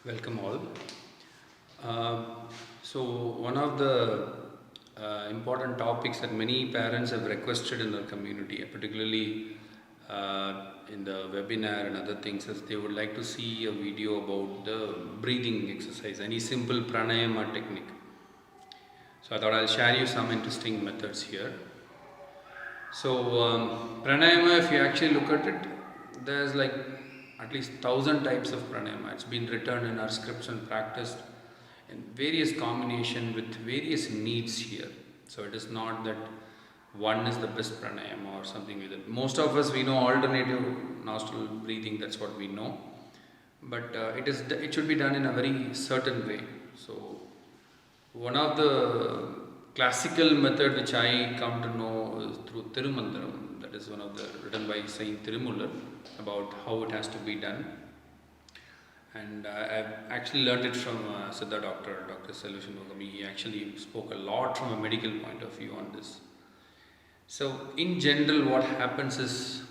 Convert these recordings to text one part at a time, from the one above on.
Welcome all. Uh, so one of the important topics that many parents have requested in our community, particularly in the webinar and other things, is they would like to see a video about the breathing exercise, any simple pranayama technique. So I thought I'll share you some interesting methods here. So pranayama, if you actually look at it, there's like at least 1,000 types of pranayama. It's been written in our scripts and practiced in various combination with various needs here. So it is not that one is the best pranayama or something like that. Most of us, we know alternative nostril breathing, that's what we know. But it should be done in a very certain way. So one of the classical method which I come to know is through Thirumandaram. That is one of the written by Saint Thirumoolar about how it has to be done. And I've actually learned it from Siddhar Dr. Solution Mugami. He actually spoke a lot from a medical point of view on this. So in general, what happens is,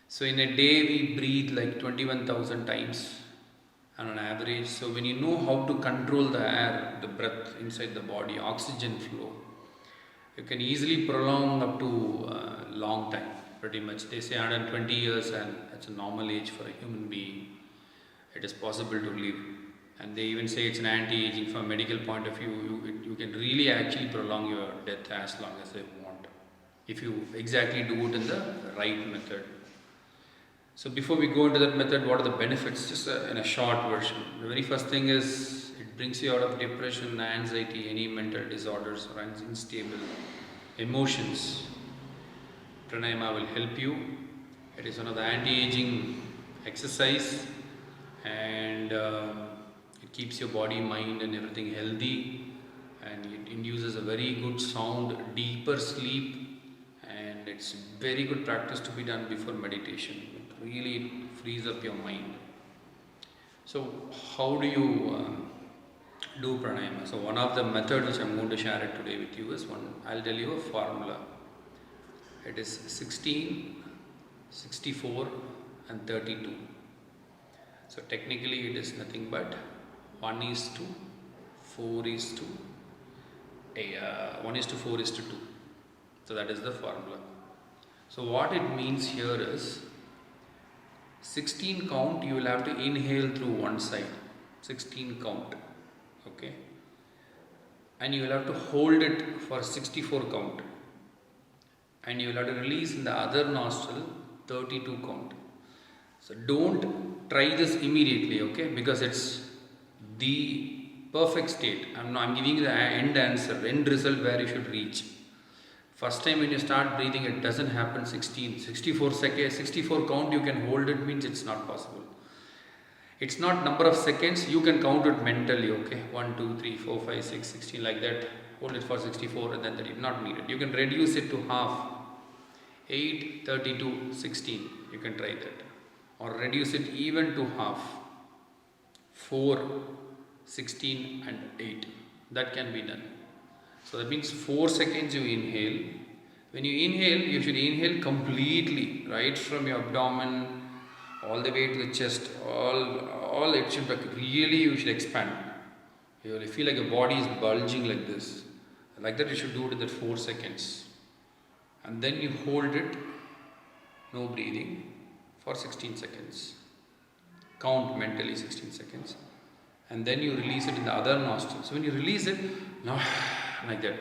so in a day we breathe like 21,000 times on an average. So when you know how to control the air, the breath inside the body, oxygen flow, you can easily prolong up to a long time. Pretty much they say 120 years, and that's a normal age for a human being. It is possible to live, and they even say it's an anti-aging from a medical point of view. You can really actually prolong your death as long as you want, if you exactly do it in the right method. So before we go into that method, what are the benefits? Just in a short version. The very first thing is it brings you out of depression, anxiety, any mental disorders or unstable emotions. Pranayama will help you. It is one of the anti-aging exercise, and it keeps your body, mind and everything healthy, and it induces a very good sound, deeper sleep, and it's very good practice to be done before meditation. It really frees up your mind. So how do you do pranayama? So one of the methods which I'm going to share it today with you is I'll tell you a formula. It is 16, 64 and 32. So technically it is nothing but 1:4:2. 1:4:2. So that is the formula. So what it means here is 16 count you will have to inhale through one side. 16 count. Okay. And you will have to hold it for 64 count. And you will have to release in the other nostril 32 count. So don't try this immediately, okay? Because it's the perfect state. I'm giving you the end answer, end result where you should reach. First time when you start breathing, it doesn't happen 64 seconds, 64 count you can hold it means it's not possible. It's not number of seconds, you can count it mentally, okay? 1, 2, 3, 4, 5, 6, 16 like that. Hold it for 64 and then that is not needed. You can reduce it to half. 8, 32, 16. You can try that. Or reduce it even to half. 4, 16 and 8. That can be done. So that means 4 seconds you inhale. When you inhale, you should inhale completely, right from your abdomen all the way to the chest. All it should really, you should expand. You will feel like your body is bulging like this. Like that you should do it in that 4 seconds. And then you hold it, no breathing, for 16 seconds. Count mentally 16 seconds. And then you release it in the other nostril. So when you release it, now like that,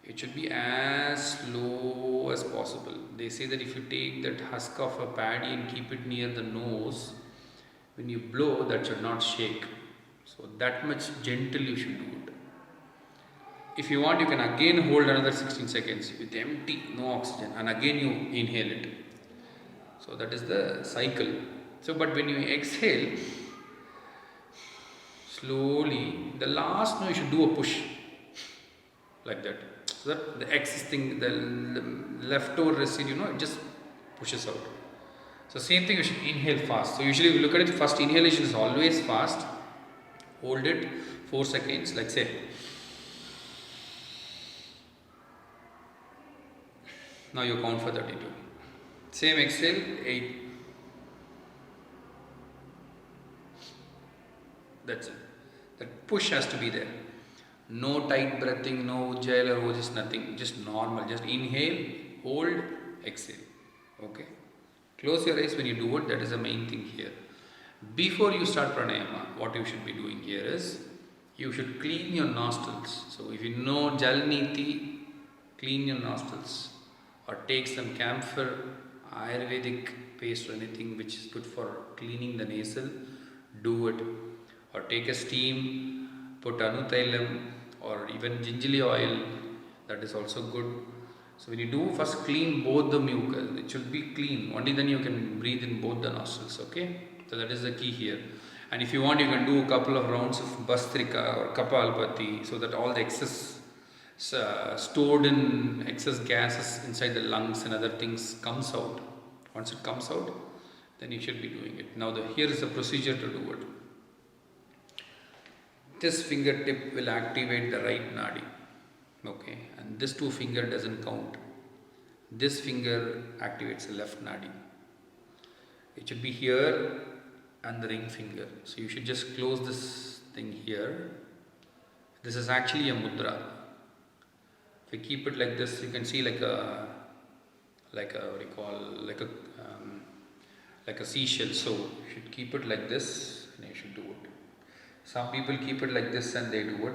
it should be as slow as possible. They say that if you take that husk of a paddy and keep it near the nose, when you blow, that should not shake. So that much gentle you should do it. If you want, you can again hold another 16 seconds with empty, no oxygen, and again you inhale it. So that is the cycle. So but when you exhale, slowly, the last no, you should do a push like that. So that the excess thing, the leftover residue, it just pushes out. So same thing, you should inhale fast. So usually we look at it, first inhalation is always fast. Hold it 4 seconds, like say. Now you count for 32. Same exhale, 8. That's it. That push has to be there. No tight breathing, no ujjayi or just nothing. Just normal. Just inhale, hold, exhale. Okay. Close your eyes when you do it. That is the main thing here. Before you start pranayama, what you should be doing here is you should clean your nostrils. So if you know Jal Niti, clean your nostrils or take some camphor, Ayurvedic paste or anything which is good for cleaning the nasal, do it. Or take a steam, put Anutailam or even gingerly oil, that is also good. So when you do, first clean both the mucus, it should be clean, only then you can breathe in both the nostrils, okay? So that is the key here. And if you want, you can do a couple of rounds of Bastrika or Kapalbhati so that all the excess stored in excess gases inside the lungs and other things comes out. Once it comes out, then you should be doing it. Now here is the procedure to do it. This fingertip will activate the right nadi, okay, and this 2 finger doesn't count. This finger activates the left nadi. It should be here and the ring finger. So you should just close this thing here. This is actually a mudra. If you keep it like this, you can see like a what do you call, like a seashell. So you should keep it like this and you should do it. Some people keep it like this and they do it.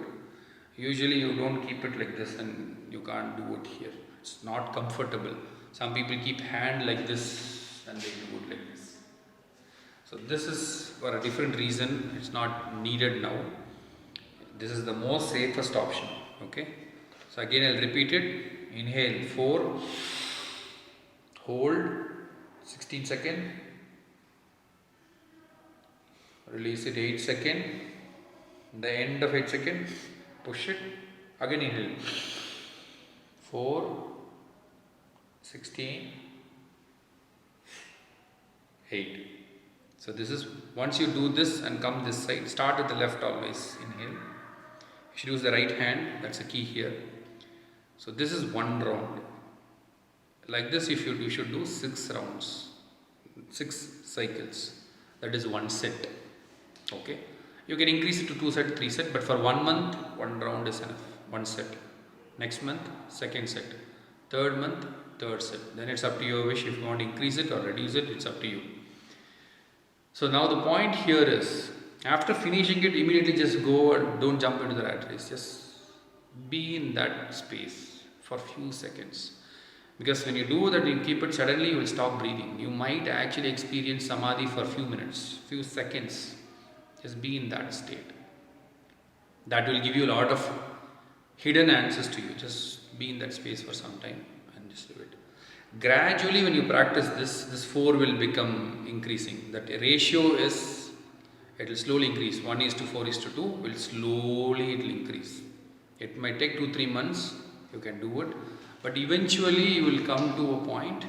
Usually you don't keep it like this and you can't do it here. It's not comfortable. Some people keep hand like this and they do it like this. So this is for a different reason. It's not needed now. This is the most safest option. Okay. So again I'll repeat it. Inhale 4. Hold 16 seconds. Release it 8 seconds. The end of 8 seconds. Push it. Again inhale. 4, 16, 8. So this is, once you do this and come this side, start with the left always. Inhale. You should use the right hand. That's the key here. So this is 1 round. Like this, you should do 6 rounds, 6 cycles. That is 1 set. Okay. You can increase it to 2 set, 3 set, but for 1 month, 1 round is enough. 1 set. Next month, 2nd set. 3rd month, 3rd set. Then it's up to your wish. If you want to increase it or reduce it, it's up to you. So now the point here is, after finishing it, immediately just go and don't jump into the rat race. Just be in that space for a few seconds. Because when you do that, you keep it, suddenly you will stop breathing. You might actually experience samadhi for a few minutes, few seconds. Just be in that state. That will give you a lot of hidden answers to you. Just be in that space for some time and just do it. Gradually when you practice this 4 will become increasing. That ratio is, it will slowly increase. 1:4:2 will slowly it will increase. It might take 2-3 months, you can do it. But eventually you will come to a point,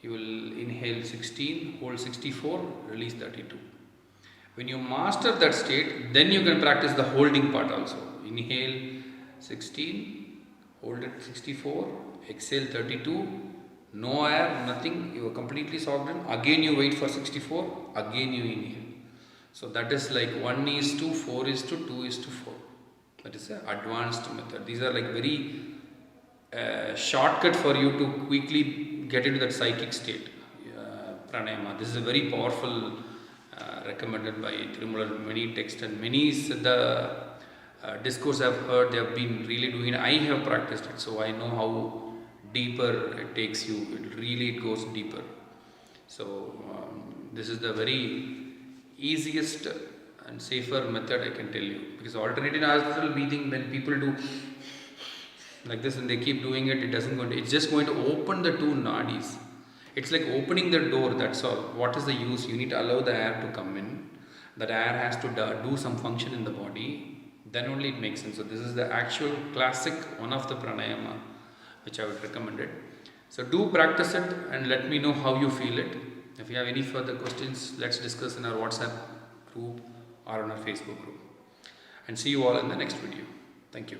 you will inhale 16, hold 64, release 32. When you master that state, then you can practice the holding part also. Inhale 16, hold it 64, exhale 32, no air, nothing, you are completely soaked in. Again you wait for 64, again you inhale. So that is like 1:4:2, 2:4. That is an advanced method. These are like very shortcut for you to quickly get into that psychic state. Pranayama. This is a very powerful, recommended by Thirumoolar, many texts and many the discourse I've heard, they have been really doing it. I have practiced it, so I know how deeper it takes you. It goes deeper. So this is the very easiest and safer method I can tell you. Because alternative nostril breathing, when people do like this and they keep doing it, it's just going to open the 2 nadis. It's like opening the door, that's all. What is the use? You need to allow the air to come in. That air has to do some function in the body. Then only it makes sense. So this is the actual classic, one of the pranayama, which I would recommend it. So do practice it and let me know how you feel it. If you have any further questions, let's discuss in our WhatsApp group or on our Facebook group. And see you all in the next video. Thank you.